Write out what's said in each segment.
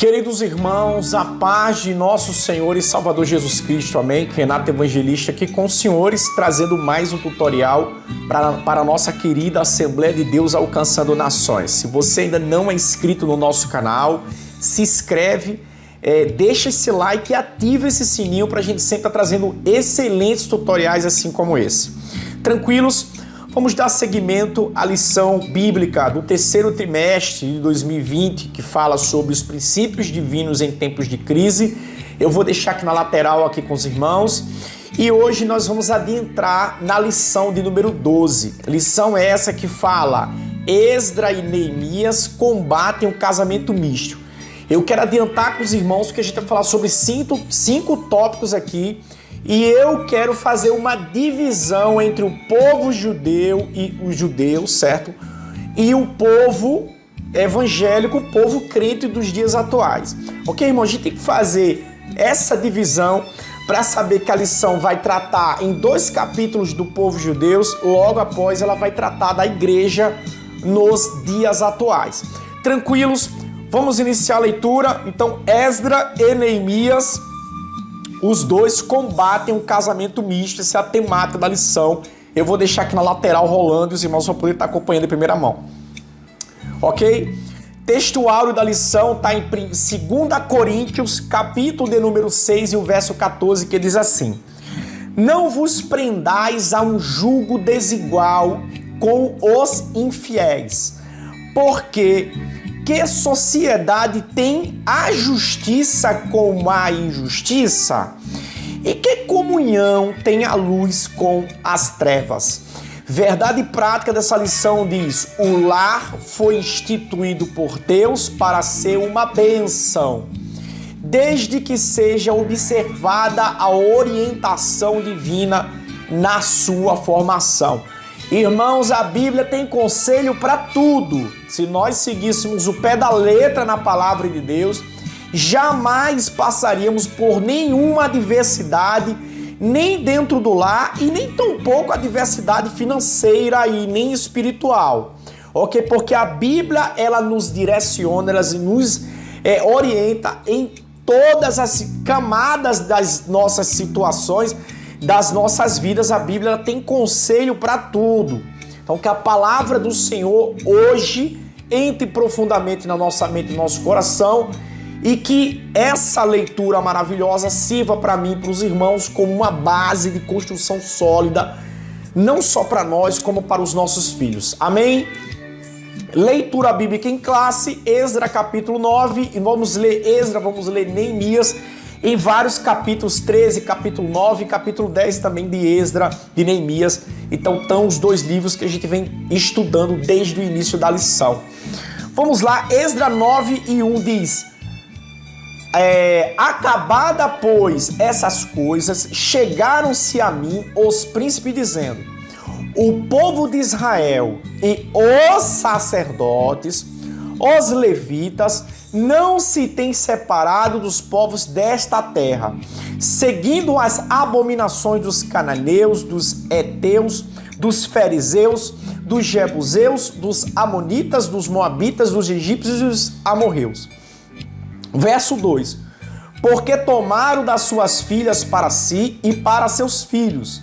Queridos irmãos, a paz de nosso Senhor e Salvador Jesus Cristo, amém? Renato Evangelista aqui com os senhores, trazendo mais um tutorial para a nossa querida Assembleia de Deus Alcançando Nações. Se você ainda não é inscrito no nosso canal, se inscreve, deixa esse like e ativa esse sininho para a gente sempre estar trazendo excelentes tutoriais assim como esse. Tranquilos? Vamos dar seguimento à lição bíblica do terceiro trimestre de 2020, que fala sobre os princípios divinos em tempos de crise. Eu vou deixar aqui na lateral aqui com os irmãos. E hoje nós vamos adentrar na lição de número 12. Lição essa que fala: Esdra e Neemias combatem o casamento misto. Eu quero adiantar com os irmãos porque a gente vai falar sobre cinco tópicos aqui. E eu quero fazer uma divisão entre o povo judeu e os judeus, certo? E o povo evangélico, o povo crente dos dias atuais. Ok, irmão? A gente tem que fazer essa divisão para saber que a lição vai tratar em 2 capítulos do povo judeu, logo após ela vai tratar da igreja nos dias atuais. Tranquilos? Vamos iniciar a leitura. Então, Esdra e Neemias, os dois combatem um casamento misto. Essa é a temática da lição. Eu vou deixar aqui na lateral rolando e os irmãos vão poder estar acompanhando em primeira mão. Ok? Texto áureo da lição está em 2 Coríntios, capítulo de número 6 e o verso 14, que diz assim: Não vos prendais a um jugo desigual com os infiéis, porque que sociedade tem a justiça com a injustiça? E que comunhão tem a luz com as trevas? Verdade prática dessa lição diz: o lar foi instituído por Deus para ser uma bênção, desde que seja observada a orientação divina na sua formação. Irmãos, a Bíblia tem conselho para tudo. Se nós seguíssemos o pé da letra na palavra de Deus, jamais passaríamos por nenhuma adversidade, nem dentro do lar e nem tampouco adversidade financeira e nem espiritual. Ok? Porque a Bíblia, ela nos direciona, ela nos orienta em todas as camadas das nossas situações, das nossas vidas. A Bíblia tem conselho para tudo. Então que a palavra do Senhor hoje entre profundamente na nossa mente e no nosso coração e que essa leitura maravilhosa sirva para mim e para os irmãos como uma base de construção sólida, não só para nós, como para os nossos filhos. Amém? Leitura bíblica em classe, Esdra capítulo 9, e vamos ler Esdra, vamos ler Neemias, em vários capítulos, 13, capítulo 9 e capítulo 10 também de Esdra, de Neemias. Então estão os 2 livros que a gente vem estudando desde o início da lição. Vamos lá, Esdra 9 e 1 diz: Acabada, pois, essas coisas, chegaram-se a mim os príncipes dizendo: o povo de Israel e os sacerdotes, os levitas, não se têm separado dos povos desta terra, seguindo as abominações dos cananeus, dos heteus, dos fariseus, dos jebuseus, dos amonitas, dos moabitas, dos egípcios e dos amorreus. Verso 2: Porque tomaram das suas filhas para si e para seus filhos,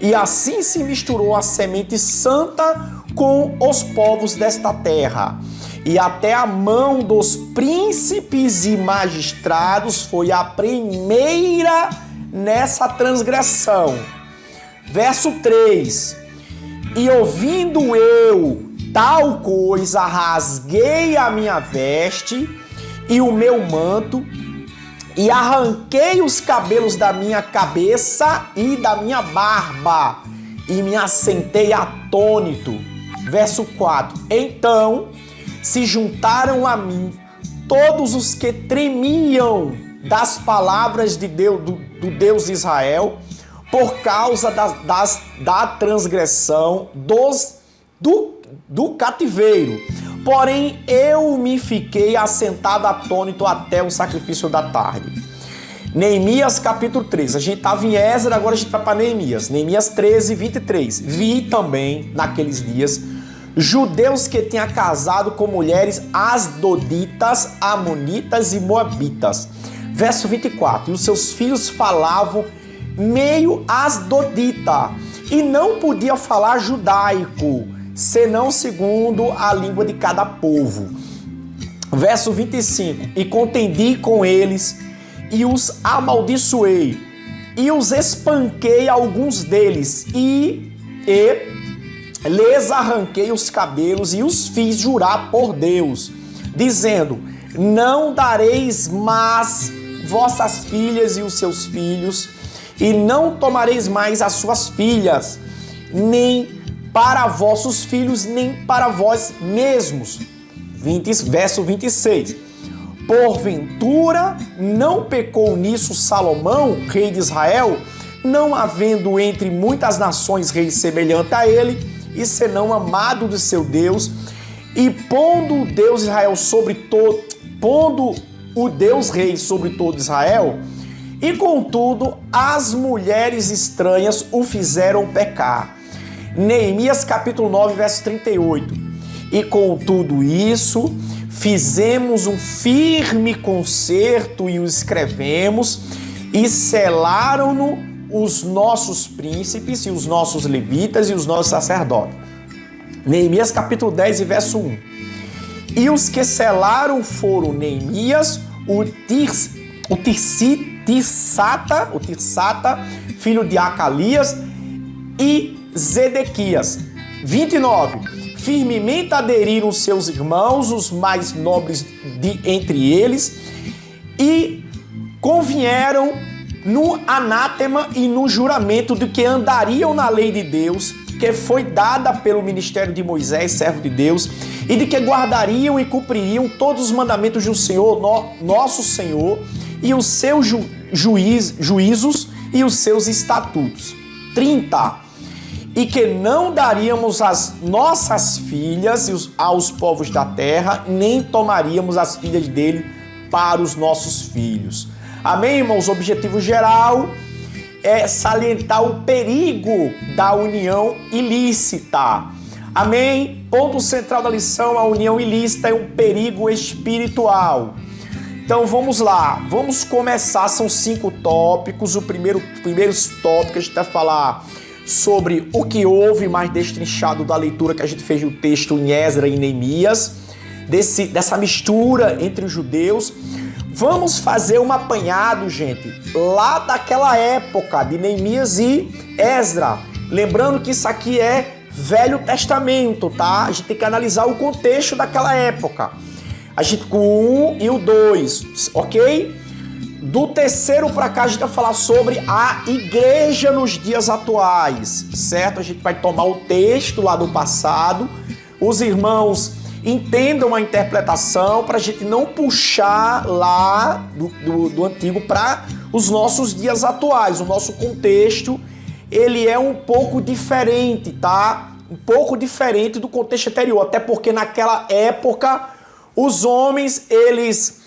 e assim se misturou a semente santa com os povos desta terra, e até a mão dos príncipes e magistrados foi a primeira nessa transgressão. Verso 3: E ouvindo eu tal coisa, rasguei a minha veste e o meu manto, e arranquei os cabelos da minha cabeça e da minha barba, e me assentei atônito. Verso 4: Então se juntaram a mim todos os que tremiam das palavras de Deus, do Deus de Israel, por causa da transgressão do cativeiro. Porém, eu me fiquei assentado atônito até o sacrifício da tarde. Neemias capítulo 13. A gente estava em Esdra, agora a gente vai para Neemias. Neemias 13, 23. Vi também naqueles dias judeus que tinham casado com mulheres asdoditas, amonitas e moabitas. Verso 24, e os seus filhos falavam meio asdodita, e não podia falar judaico, senão segundo a língua de cada povo. Verso 25, e contendi com eles, e os amaldiçoei, e os espanquei alguns deles, e lhes arranquei os cabelos, e os fiz jurar por Deus, dizendo, não dareis mais vossas filhas e os seus filhos, e não tomareis mais as suas filhas, nem para vossos filhos, nem para vós mesmos. Verso 26. Porventura não pecou nisso Salomão, rei de Israel, não havendo entre muitas nações rei semelhante a ele, e senão amado de seu Deus, e pondo o Deus Israel sobre todo, pondo o Deus rei sobre todo Israel, e contudo as mulheres estranhas o fizeram pecar. Neemias capítulo 9, verso 38. E com tudo isso, fizemos um firme concerto e o escrevemos, e selaram-no os nossos príncipes e os nossos levitas e os nossos sacerdotes. Neemias capítulo 10 e verso 1. E os que selaram foram Neemias, o Tirsata, filho de Acalias, e Zedequias. 29. Firmemente aderiram seus irmãos, os mais nobres entre eles, e convieram no anátema e no juramento de que andariam na lei de Deus, que foi dada pelo ministério de Moisés, servo de Deus, e de que guardariam e cumpririam todos os mandamentos do Senhor, nosso Senhor, e os seus juízos e os seus estatutos. 30. E que não daríamos as nossas filhas aos povos da terra, nem tomaríamos as filhas dele para os nossos filhos. Amém, irmãos? O objetivo geral é salientar o perigo da união ilícita. Amém? Ponto central da lição, a união ilícita é um perigo espiritual. Então vamos lá, vamos começar, são 5 tópicos. O primeiro tópico a gente vai falar sobre o que houve mais destrinchado da leitura que a gente fez do texto em Esdras e Neemias, dessa mistura entre os judeus. Vamos fazer um apanhado, gente, lá daquela época de Neemias e Esdras. Lembrando que isso aqui é Velho Testamento, tá? A gente tem que analisar o contexto daquela época. A gente com o 1 e o 2, ok? Do terceiro para cá a gente vai falar sobre a igreja nos dias atuais, certo? A gente vai tomar o texto lá do passado, os irmãos entendam a interpretação para a gente não puxar lá do antigo para os nossos dias atuais. O nosso contexto, ele é um pouco diferente, tá? Um pouco diferente do contexto anterior, até porque naquela época os homens, eles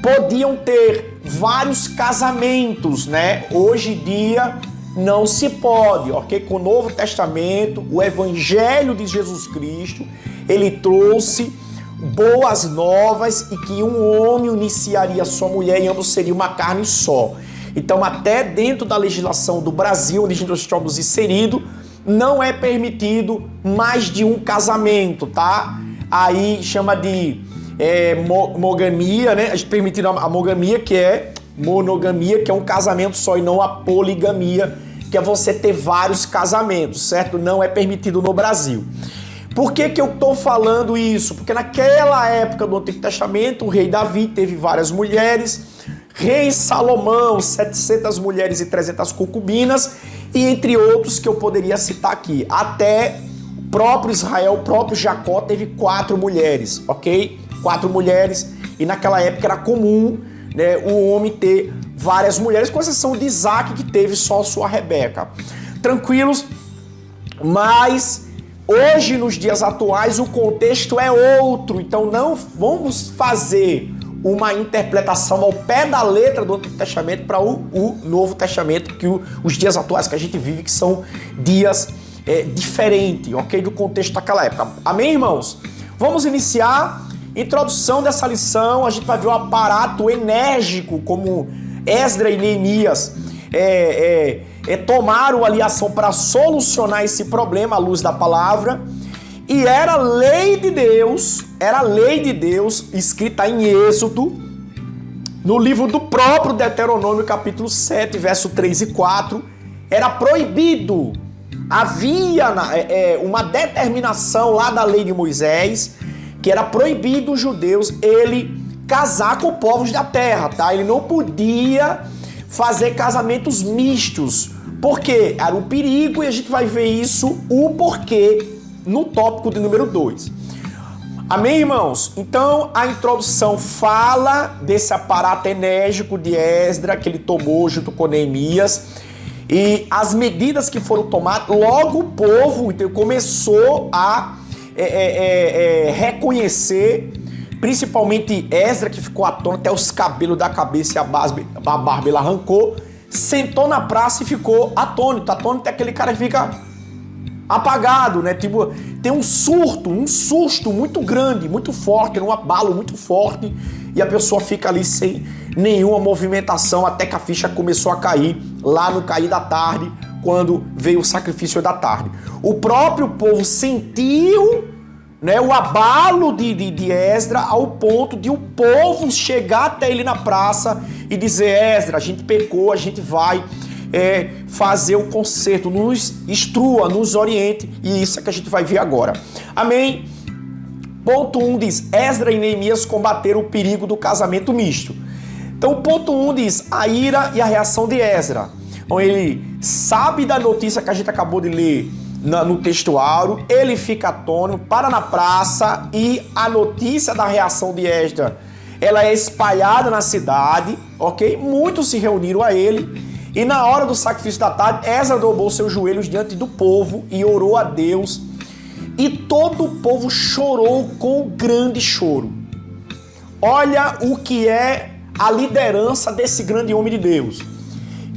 podiam ter vários casamentos, né? Hoje em dia não se pode, ok? Com o Novo Testamento, o Evangelho de Jesus Cristo, ele trouxe boas novas e que um homem iniciaria sua mulher e ambos seriam uma carne só. Então, até dentro da legislação do Brasil, onde nós estamos inseridos, não é permitido mais de um casamento, tá? Aí chama de monogamia, né? A gente permitindo a monogamia, que é monogamia, que é um casamento só, e não a poligamia, que é você ter vários casamentos, certo? Não é permitido no Brasil. Por que eu estou falando isso? Porque naquela época do Antigo Testamento, o rei Davi teve várias mulheres, rei Salomão, 700 mulheres e 300 concubinas, e entre outros que eu poderia citar aqui. Até o próprio Israel, o próprio Jacó teve 4 mulheres, ok? 4 mulheres, e naquela época era comum, né, o homem ter várias mulheres, com exceção de Isaac, que teve só sua Rebeca. Tranquilos? Mas hoje, nos dias atuais, o contexto é outro, então não vamos fazer uma interpretação ao pé da letra do Antigo Testamento para o Novo Testamento, que os dias atuais que a gente vive, que são dias diferente, ok? Do contexto daquela época. Amém, irmãos? Vamos iniciar. Introdução dessa lição, a gente vai ver o aparato enérgico como Esdras e Neemias tomaram ali ação para solucionar esse problema à luz da palavra. E era lei de Deus escrita em Êxodo, no livro do próprio Deuteronômio, capítulo 7, verso 3 e 4, era proibido. Havia uma determinação lá da lei de Moisés, que era proibido os judeus ele casar com povos da terra, tá? Ele não podia fazer casamentos mistos. Por quê? Era um perigo e a gente vai ver isso, o porquê, no tópico de número 2. Amém, irmãos? Então, a introdução fala desse aparato enérgico de Esdras que ele tomou junto com Neemias e as medidas que foram tomadas. Logo o povo começou a reconhecer, principalmente Esdras, que ficou atônito, até os cabelos da cabeça e a barba ele arrancou, sentou na praça e ficou atônito. Atônito é aquele cara que fica apagado, né? Tipo, tem um susto muito grande, muito forte, um abalo muito forte, e a pessoa fica ali sem nenhuma movimentação até que a ficha começou a cair, lá no cair da tarde, quando veio o sacrifício da tarde. O próprio povo sentiu, né, o abalo de Esdras, ao ponto de o povo chegar até ele na praça e dizer: Esdras, a gente pecou, a gente vai fazer o conserto, nos instrua, nos oriente, e isso é que a gente vai ver agora. Amém? Ponto 1 diz: Esdras e Neemias combateram o perigo do casamento misto. Então, o ponto 1 diz: a ira e a reação de Esdras. Então, ele sabe da notícia que a gente acabou de ler no texto áureo, ele fica atônito, para na praça, e a notícia da reação de Esdras, ela é espalhada na cidade, ok? Muitos se reuniram a ele, e na hora do sacrifício da tarde, Esdras dobrou seus joelhos diante do povo e orou a Deus, e todo o povo chorou com grande choro. Olha o que é a liderança desse grande homem de Deus.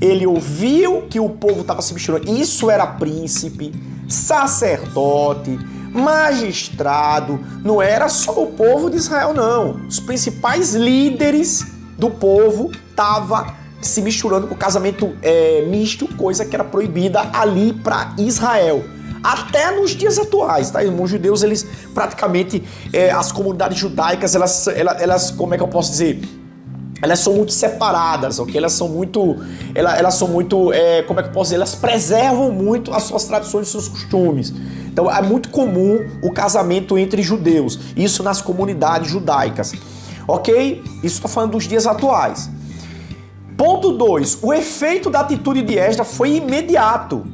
Ele ouviu que o povo estava se misturando. Isso era príncipe, sacerdote, magistrado. Não era só o povo de Israel, não. Os principais líderes do povo estavam se misturando com o casamento misto, coisa que era proibida ali para Israel. Até nos dias atuais, tá? Os judeus, eles praticamente, as comunidades judaicas, elas, como é que eu posso dizer? Elas são muito separadas, ok? Elas são muito, como é que eu posso dizer? Elas preservam muito as suas tradições e seus costumes. Então é muito comum o casamento entre judeus, isso nas comunidades judaicas, ok? Isso estou falando dos dias atuais. Ponto 2, o efeito da atitude de Esdras foi imediato.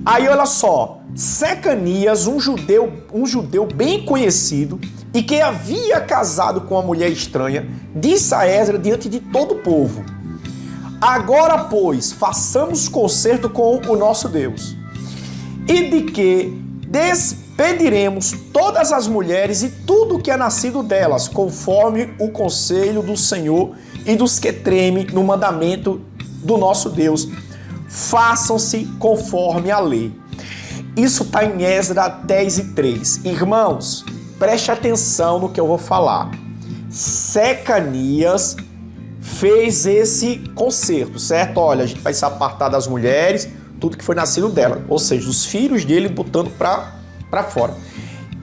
Aí olha só, Secanias, um judeu bem conhecido e que havia casado com uma mulher estranha, disse a Esdras diante de todo o povo: agora, pois, façamos concerto com o nosso Deus, e de que despediremos todas as mulheres e tudo que é nascido delas, conforme o conselho do Senhor e dos que tremem no mandamento do nosso Deus. Façam-se conforme a lei. Isso está em Esdras 10 e 3. Irmãos, preste atenção no que eu vou falar. Secanias fez esse concerto, certo? Olha, a gente vai se apartar das mulheres, tudo que foi nascido dela, ou seja, os filhos dele botando para fora.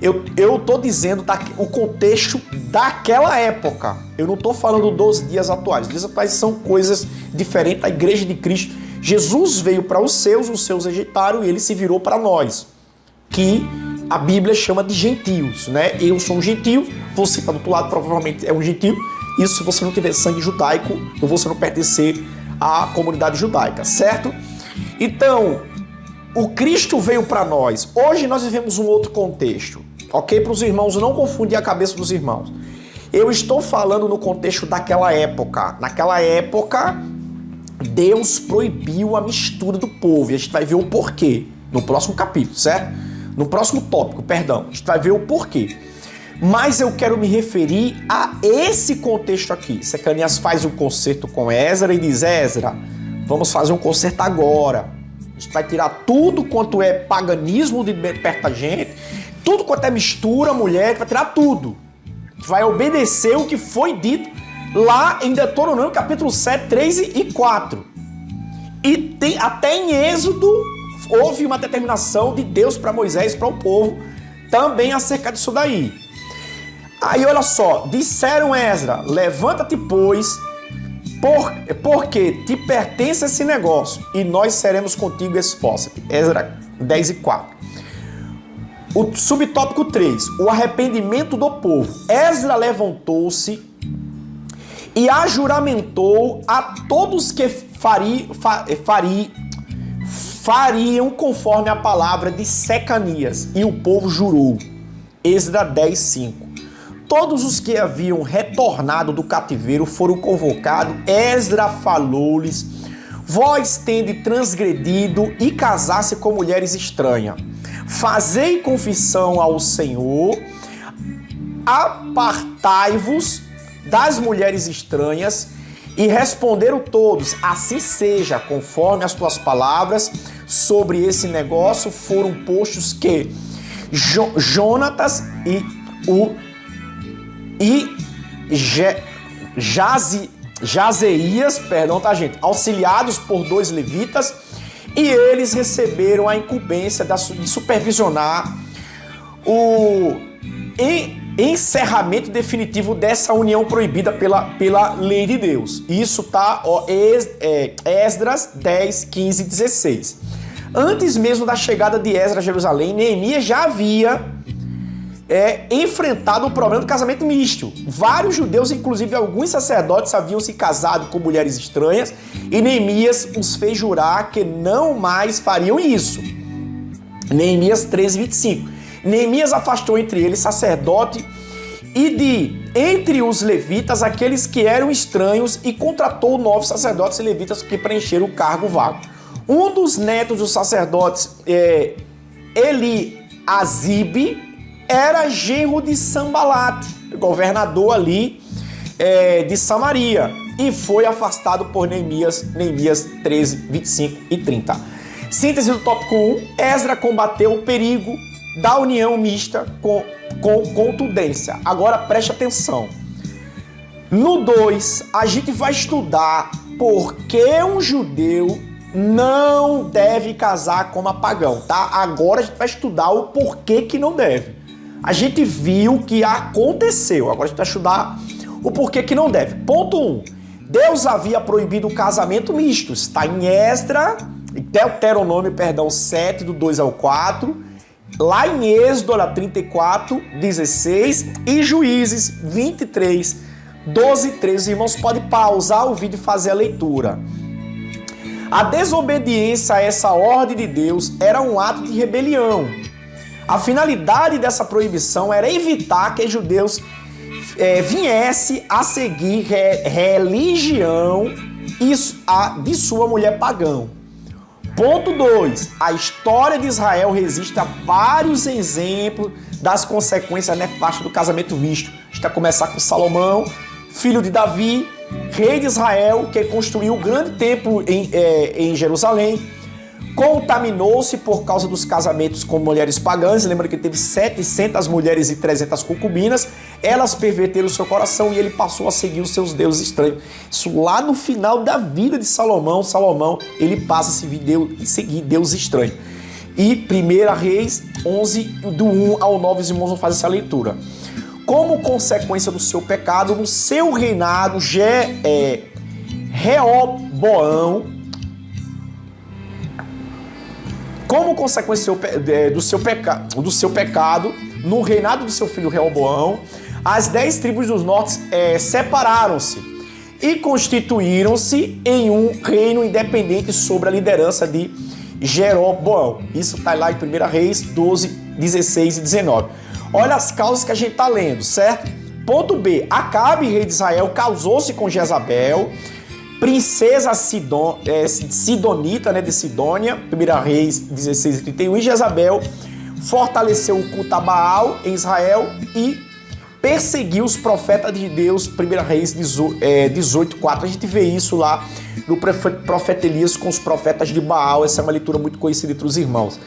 Eu tô dizendo o contexto daquela época. Eu não tô falando dos dias atuais. Os dias atuais são coisas diferentes. A igreja de Cristo, Jesus veio para os seus rejeitaram e ele se virou para nós, que a Bíblia chama de gentios, né? Eu sou um gentio, você está do outro lado provavelmente é um gentio. Isso se você não tiver sangue judaico ou você não pertencer à comunidade judaica, certo? Então, o Cristo veio para nós. Hoje nós vivemos um outro contexto, ok? Para os irmãos, não confundir a cabeça dos irmãos. Eu estou falando no contexto daquela época. Naquela época, Deus proibiu a mistura do povo. E a gente vai ver o porquê no próximo capítulo, certo? No próximo tópico, perdão. A gente vai ver o porquê. Mas eu quero me referir a esse contexto aqui. Secanias faz um concerto com Esdras e diz: Esdras, vamos fazer um concerto agora. A gente vai tirar tudo quanto é paganismo de perto da gente, tudo quanto é mistura, mulher, a gente vai tirar tudo. A gente vai obedecer o que foi dito lá em Deuteronômio, capítulo 7, 3 e 4. E até em Êxodo, houve uma determinação de Deus para Moisés, para o povo, também acerca disso daí. Aí olha só, disseram Esdras, levanta-te pois, porque te pertence esse negócio, e nós seremos contigo, esforça-te. Esdras 10 e 4. O subtópico 3, o arrependimento do povo. Esdras levantou-se e ajuramentou a todos que fariam conforme a palavra de Secanias, e o povo jurou. Esdras 10, 5. Todos os que haviam retornado do cativeiro foram convocados. Esdras falou-lhes: vós tende transgredido e casar-se com mulheres estranhas. Fazei confissão ao Senhor, apartai-vos das mulheres estranhas. E responderam todos: assim seja, conforme as tuas palavras. Sobre esse negócio foram postos que Jonatas Jazeias, auxiliados por 2 levitas, e eles receberam a incumbência de supervisionar o encerramento definitivo dessa união proibida pela lei de Deus. Isso tá, Esdras 10, 15 e 16. Antes mesmo da chegada de Esdras a Jerusalém, Neemias já havia enfrentado o problema do casamento misto. Vários judeus, inclusive alguns sacerdotes, haviam se casado com mulheres estranhas, e Neemias os fez jurar que não mais fariam isso. Neemias 13, 25. Neemias afastou entre eles sacerdote e entre os levitas aqueles que eram estranhos, e contratou 9 sacerdotes e levitas que preencheram o cargo vago. Um dos netos dos sacerdotes, Eliasibe, era genro de Sambalate, governador ali de Samaria, e foi afastado por Neemias 13, 25 e 30. Síntese do tópico 1, Esdras combateu o perigo da união mista com contundência. Agora preste atenção. No 2, a gente vai estudar por que um judeu não deve casar com uma pagã, tá? Agora a gente vai estudar o porquê que não deve. A gente viu que aconteceu, agora a gente vai estudar o porquê que não deve. Ponto 1. Deus havia proibido o casamento misto. Está em Deuteronômio 7, do 2 ao 4. Lá em Êxodo 34, 16. E Juízes 23, 12 e 13. Irmãos, pode pausar o vídeo e fazer a leitura. A desobediência a essa ordem de Deus era um ato de rebelião. A finalidade dessa proibição era evitar que os judeus viessem a seguir religião de sua mulher pagã. Ponto 2. A história de Israel resiste a vários exemplos das consequências nefastas do casamento misto. A gente vai começar com Salomão, filho de Davi, rei de Israel, que construiu um grande templo em Jerusalém. Contaminou-se por causa dos casamentos com mulheres pagãs. Lembra que teve 700 mulheres e 300 concubinas. Elas perverteram o seu coração e ele passou a seguir os seus deuses estranhos. Isso lá no final da vida de Salomão. Ele passa a seguir Deus estranho. E 1 Reis 11, do 1 ao 9, os irmãos vão fazer essa leitura. Como consequência do seu pecado, no seu reinado, Reoboão, como consequência do seu pecado, no reinado do seu filho Reoboão, as 10 tribos dos nortes separaram-se e constituíram-se em um reino independente sob a liderança de Jeroboão. Isso está lá em 1 Reis 12, 16 e 19. Olha as causas que a gente está lendo, certo? Ponto B. Acabe, rei de Israel, casou-se com Jezabel, princesa sidonita, de Sidônia, 1 Reis 16 e 31, e Jezabel fortaleceu o culto a Baal em Israel e perseguiu os profetas de Deus, 1 Reis 18:4. A gente vê isso lá no profeta Elias com os profetas de Baal. Essa é uma leitura muito conhecida entre os irmãos.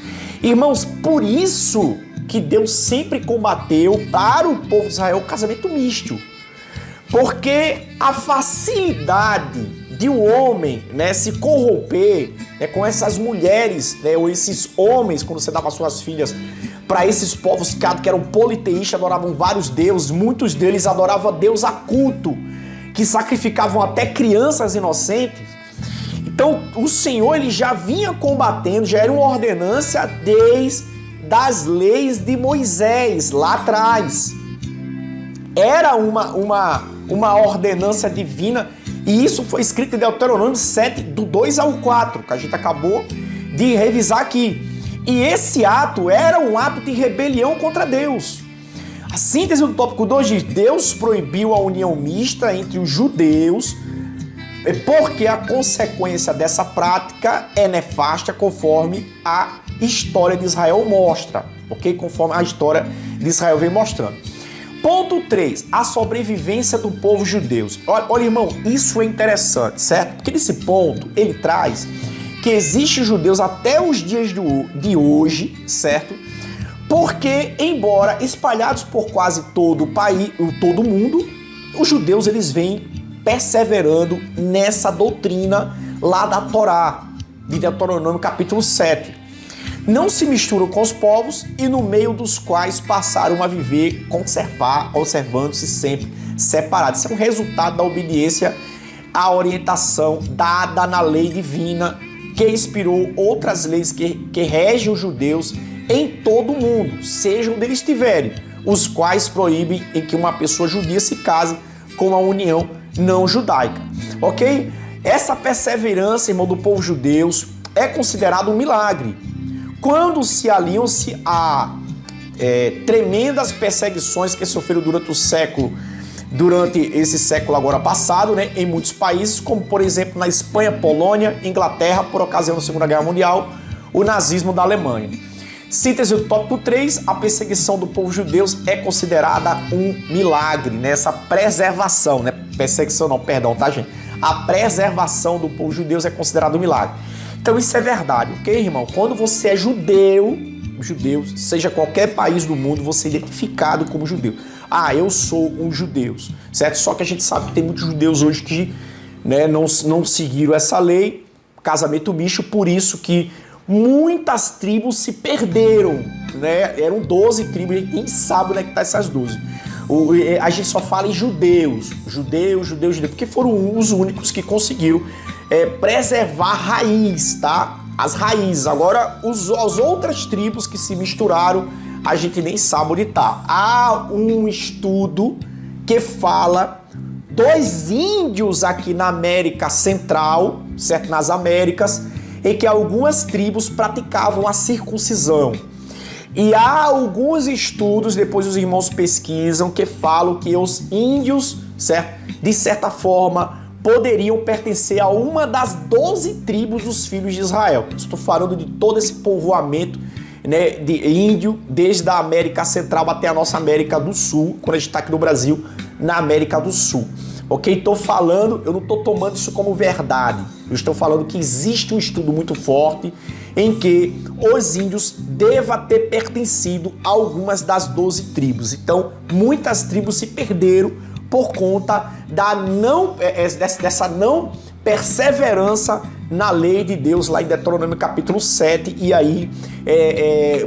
Irmãos, por isso que Deus sempre combateu para o povo de Israel o casamento misto. Porque a facilidade de um homem, né, se corromper, né, com essas mulheres, né, ou esses homens, quando você dava suas filhas para esses povos que eram politeístas, adoravam vários deuses, muitos deles adoravam Deus a culto, que sacrificavam até crianças inocentes. Então o Senhor ele já vinha combatendo, já era uma ordenança desde as leis de Moisés, lá atrás. Era uma ordenança divina, e isso foi escrito em Deuteronômio 7, do 2 ao 4, que a gente acabou de revisar aqui. E esse ato era um ato de rebelião contra Deus. A síntese do tópico 2 diz: Deus proibiu a união mista entre os judeus, porque a consequência dessa prática é nefasta, conforme a história de Israel mostra, ok? Conforme a história de Israel vem mostrando. Ponto 3, a sobrevivência do povo judeu. Olha, irmão, isso é interessante, certo? Porque nesse ponto ele traz que existem judeus até os dias de hoje, certo? Porque, embora espalhados por quase todo o país, todo o mundo, os judeus eles vêm perseverando nessa doutrina lá da Torá, de Deuteronômio capítulo 7. Não se misturam com os povos e no meio dos quais passaram a viver, observando-se sempre separados. Isso é um resultado da obediência à orientação dada na lei divina, que inspirou outras leis que regem os judeus em todo o mundo, seja onde eles estiverem, os quais proíbem em que uma pessoa judia se case com uma união não judaica, ok? Essa perseverança, irmão, do povo judeu é considerado um milagre. Quando se aliam-se a tremendas perseguições que sofreram durante esse século agora passado, né, em muitos países, como por exemplo na Espanha, Polônia, Inglaterra, por ocasião da Segunda Guerra Mundial, o nazismo da Alemanha. Síntese do tópico 3, a perseguição do povo judeu é considerada um milagre, né? Essa preservação, né? Perseguição não, perdão, tá, gente? A preservação do povo judeu é considerada um milagre. Então isso é verdade, ok, irmão? Quando você é judeu, seja qualquer país do mundo, você é identificado como judeu. Ah, eu sou um judeu, certo? Só que a gente sabe que tem muitos judeus hoje que, né, não seguiram essa lei, casamento misto, por isso que muitas tribos se perderam, né? Eram 12 tribos, ninguém sabe onde é que tá essas 12. A gente só fala em judeus, porque foram os únicos que conseguiram preservar a raiz, tá? As raízes. Agora, as outras tribos que se misturaram, a gente nem sabe onde tá. Há um estudo que fala dos índios aqui na América Central, certo? Nas Américas, em que algumas tribos praticavam a circuncisão. E há alguns estudos, depois os irmãos pesquisam, que falam que os índios, certo? De certa forma, poderiam pertencer a uma das 12 tribos dos filhos de Israel. Estou falando de todo esse povoamento, né, de índio, desde a América Central até a nossa América do Sul, quando a gente está aqui no Brasil, na América do Sul. Ok? Estou falando, eu não estou tomando isso como verdade. Eu estou falando que existe um estudo muito forte em que os índios devam ter pertencido a algumas das 12 tribos. Então, muitas tribos se perderam por conta dessa não perseverança na lei de Deus, lá em Deuteronômio capítulo 7, e aí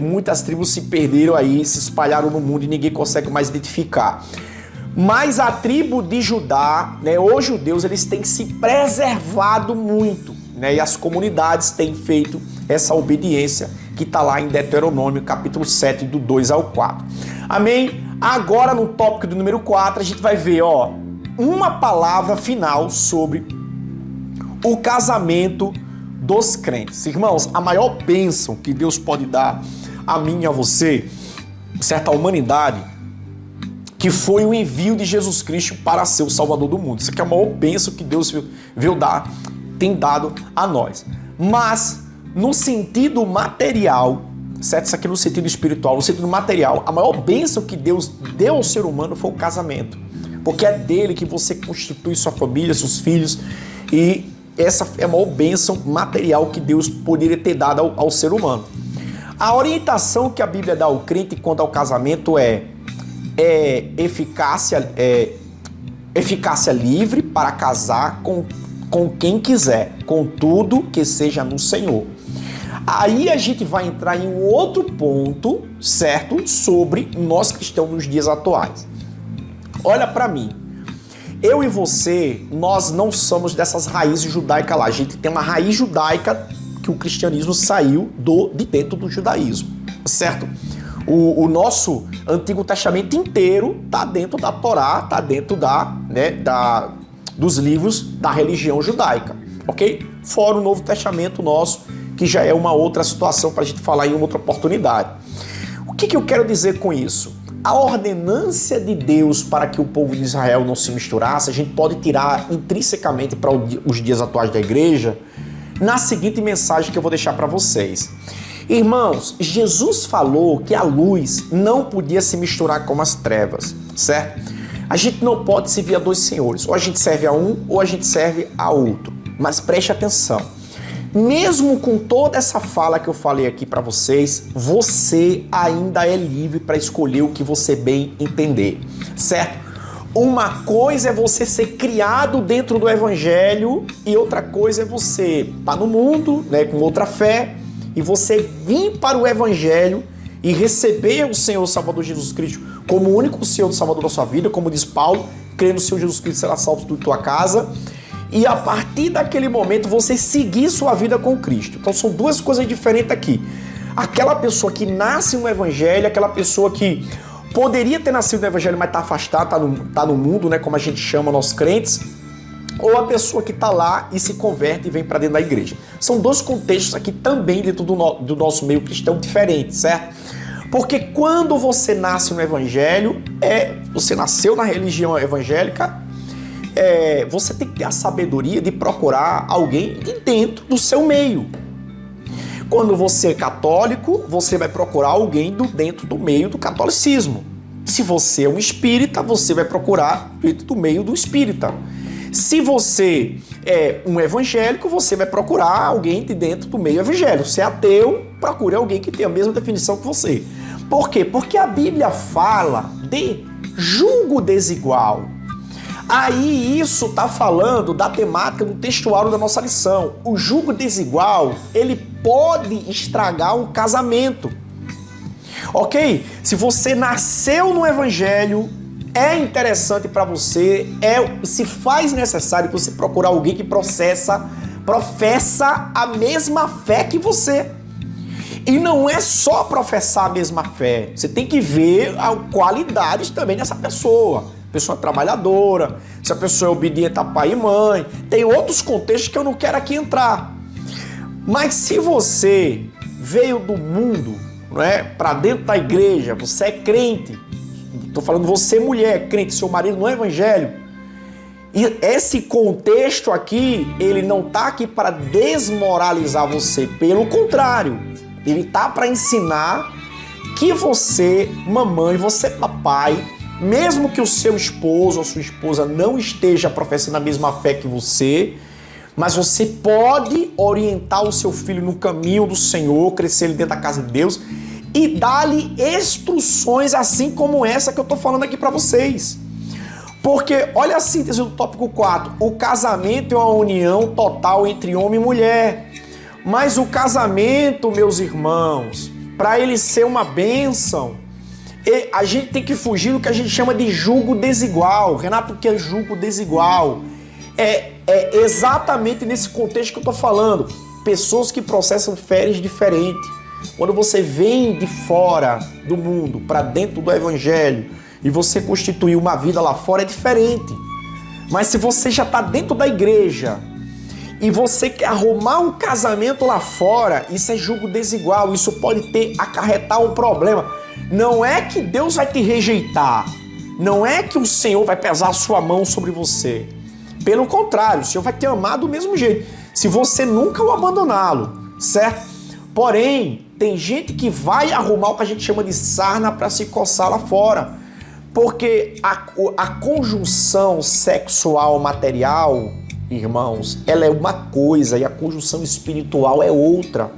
muitas tribos se perderam aí, se espalharam no mundo e ninguém consegue mais identificar. Mas a tribo de Judá, né, os judeus, eles têm se preservado muito, né, e as comunidades têm feito essa obediência que está lá em Deuteronômio capítulo 7, do 2 ao 4. Amém? Agora no tópico do número 4, a gente vai ver, uma palavra final sobre o casamento dos crentes. Irmãos, a maior bênção que Deus pode dar a mim e a você, certa humanidade, que foi o envio de Jesus Cristo para ser o Salvador do mundo. Isso aqui é a maior bênção que Deus tem dado a nós. Mas, no sentido material, certo? Isso aqui no sentido espiritual, no sentido material. A maior bênção que Deus deu ao ser humano foi o casamento. Porque é dele que você constitui sua família, seus filhos. E essa é a maior bênção material que Deus poderia ter dado ao ser humano. A orientação que a Bíblia dá ao crente quanto ao casamento é eficácia livre para casar com quem quiser, contudo que seja no Senhor. Aí a gente vai entrar em um outro ponto, certo? Sobre nós cristãos nos dias atuais. Olha para mim. Eu e você, nós não somos dessas raízes judaicas lá. A gente tem uma raiz judaica que o cristianismo saiu de dentro do judaísmo, certo? O nosso Antigo Testamento inteiro está dentro da Torá, está dentro dos livros da religião judaica, ok? Fora o Novo Testamento nosso, que já é uma outra situação para a gente falar em uma outra oportunidade. O que eu quero dizer com isso? A ordenância de Deus para que o povo de Israel não se misturasse, a gente pode tirar intrinsecamente para os dias atuais da igreja, na seguinte mensagem que eu vou deixar para vocês. Irmãos, Jesus falou que a luz não podia se misturar com as trevas, certo? A gente não pode servir a dois senhores, ou a gente serve a um ou a gente serve a outro. Mas preste atenção, mesmo com toda essa fala que eu falei aqui para vocês, você ainda é livre para escolher o que você bem entender, certo? Uma coisa é você ser criado dentro do evangelho e outra coisa é você estar no mundo, né, com outra fé, e você vir para o evangelho e receber o Senhor Salvador Jesus Cristo como o único Senhor Salvador da sua vida, como diz Paulo, crê no Senhor Jesus Cristo será salvo tu e tua casa, e a partir daquele momento você seguir sua vida com Cristo. Então são duas coisas diferentes aqui. Aquela pessoa que nasce no evangelho, aquela pessoa que poderia ter nascido no evangelho, mas está afastado, está no mundo, né, como a gente chama nós crentes, ou a pessoa que está lá e se converte e vem para dentro da igreja. São dois contextos aqui também dentro do nosso meio cristão diferentes, certo? Porque quando você nasce no evangelho, você nasceu na religião evangélica, você tem que ter a sabedoria de procurar alguém de dentro do seu meio. Quando você é católico, você vai procurar alguém dentro do meio do catolicismo. Se você é um espírita, você vai procurar dentro do meio do espírita. Se você é um evangélico, você vai procurar alguém de dentro do meio evangélico. Se é ateu, procure alguém que tenha a mesma definição que você. Por quê? Porque a Bíblia fala de julgo desigual. Aí isso está falando da temática do textuário da nossa lição. O julgo desigual, ele pode estragar um casamento. Ok? Se você nasceu no evangelho, é interessante para você, se faz necessário você procurar alguém que professa a mesma fé que você. E não é só professar a mesma fé, você tem que ver as qualidades também dessa pessoa. Pessoa trabalhadora, se a pessoa é obediente a pai e mãe, tem outros contextos que eu não quero aqui entrar. Mas se você veio do mundo, não é, para dentro da igreja, você é crente, estou falando você mulher, crente, seu marido não é evangélico, e esse contexto aqui, ele não está aqui para desmoralizar você, pelo contrário, ele está para ensinar que você, mamãe, você, papai, mesmo que o seu esposo ou sua esposa não esteja professando a mesma fé que você, mas você pode orientar o seu filho no caminho do Senhor, crescer ele dentro da casa de Deus e dar-lhe instruções assim como essa que eu estou falando aqui para vocês. Porque, olha a síntese do tópico 4, o casamento é uma união total entre homem e mulher. Mas o casamento, meus irmãos, para ele ser uma bênção, a gente tem que fugir do que a gente chama de julgo desigual. Renato, o que é julgo desigual? É exatamente nesse contexto que eu estou falando. Pessoas que processam férias diferentes. Quando você vem de fora do mundo para dentro do evangelho e você constitui uma vida lá fora, é diferente. Mas se você já está dentro da igreja e você quer arrumar um casamento lá fora, isso é julgo desigual. Isso pode acarretar um problema. Não é que Deus vai te rejeitar, não é que o Senhor vai pesar a sua mão sobre você. Pelo contrário, o Senhor vai te amar do mesmo jeito, se você nunca o abandoná-lo, certo? Porém, Tem gente que vai arrumar o que a gente chama de sarna para se coçar lá fora. Porque a conjunção sexual material, irmãos, ela é uma coisa e a conjunção espiritual é outra.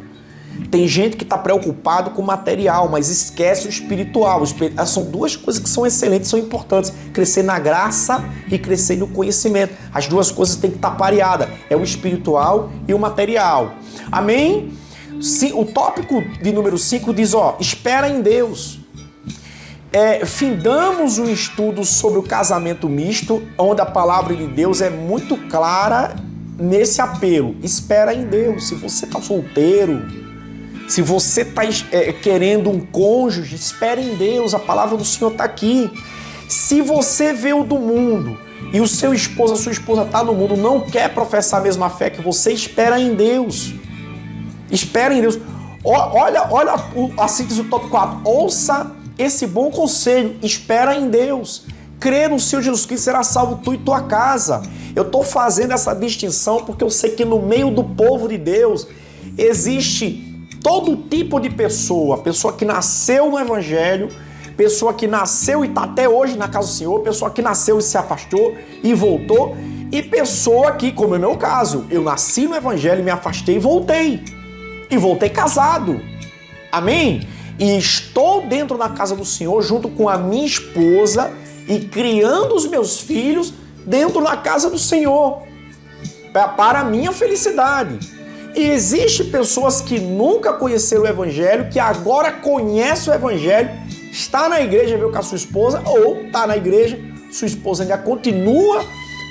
Tem gente que está preocupado com o material, mas esquece o espiritual. São duas coisas que são excelentes, são importantes. Crescer na graça e crescer no conhecimento. As duas coisas têm que estar pareadas. É o espiritual e o material. Amém? O tópico de número 5 diz, espera em Deus. Findamos um estudo sobre o casamento misto, onde a palavra de Deus é muito clara nesse apelo. Espera em Deus. Se você está solteiro, se você está querendo um cônjuge, espere em Deus, a palavra do Senhor está aqui. Se você veio do mundo e o seu esposo, a sua esposa está no mundo, não quer professar a mesma fé que você, espera em Deus. Espera em Deus. Olha a síntese do top 4. Ouça esse bom conselho, espera em Deus. Crê no Senhor Jesus Cristo, será salvo tu e tua casa. Eu estou fazendo essa distinção porque eu sei que no meio do povo de Deus existe todo tipo de pessoa que nasceu no Evangelho, pessoa que nasceu e está até hoje na casa do Senhor, pessoa que nasceu e se afastou e voltou, e pessoa que, como é o meu caso, eu nasci no Evangelho, me afastei e voltei. E voltei casado. Amém? E estou dentro da casa do Senhor junto com a minha esposa e criando os meus filhos dentro da casa do Senhor, para a minha felicidade. E existem pessoas que nunca conheceram o Evangelho, que agora conhecem o Evangelho, está na igreja, veio com a sua esposa, ou está na igreja, sua esposa ainda continua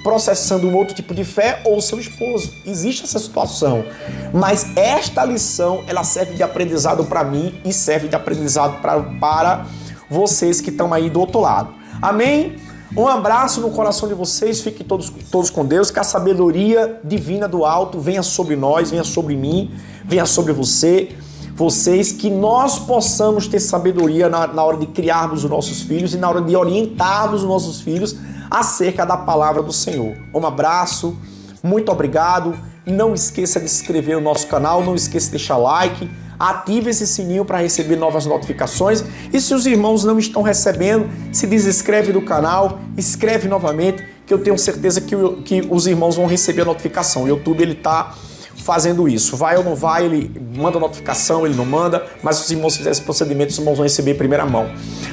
processando um outro tipo de fé, ou seu esposo. Existe essa situação. Mas esta lição, ela serve de aprendizado para mim e serve de aprendizado para vocês que estão aí do outro lado. Amém? Um abraço no coração de vocês, fiquem todos com Deus, que a sabedoria divina do alto venha sobre nós, venha sobre mim, venha sobre vocês, que nós possamos ter sabedoria na hora de criarmos os nossos filhos e na hora de orientarmos os nossos filhos acerca da palavra do Senhor. Um abraço, muito obrigado, não esqueça de se inscrever no nosso canal, não esqueça de deixar like, ative esse sininho para receber novas notificações e se os irmãos não estão recebendo, se desinscreve do canal, inscreve novamente, que eu tenho certeza que os irmãos vão receber a notificação. O YouTube ele está fazendo isso, vai ou não vai, ele manda notificação, ele não manda, mas se os irmãos fizerem esse procedimento, os irmãos vão receber em primeira mão.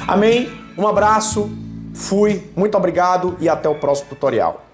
Amém? Um abraço, fui, muito obrigado e até o próximo tutorial.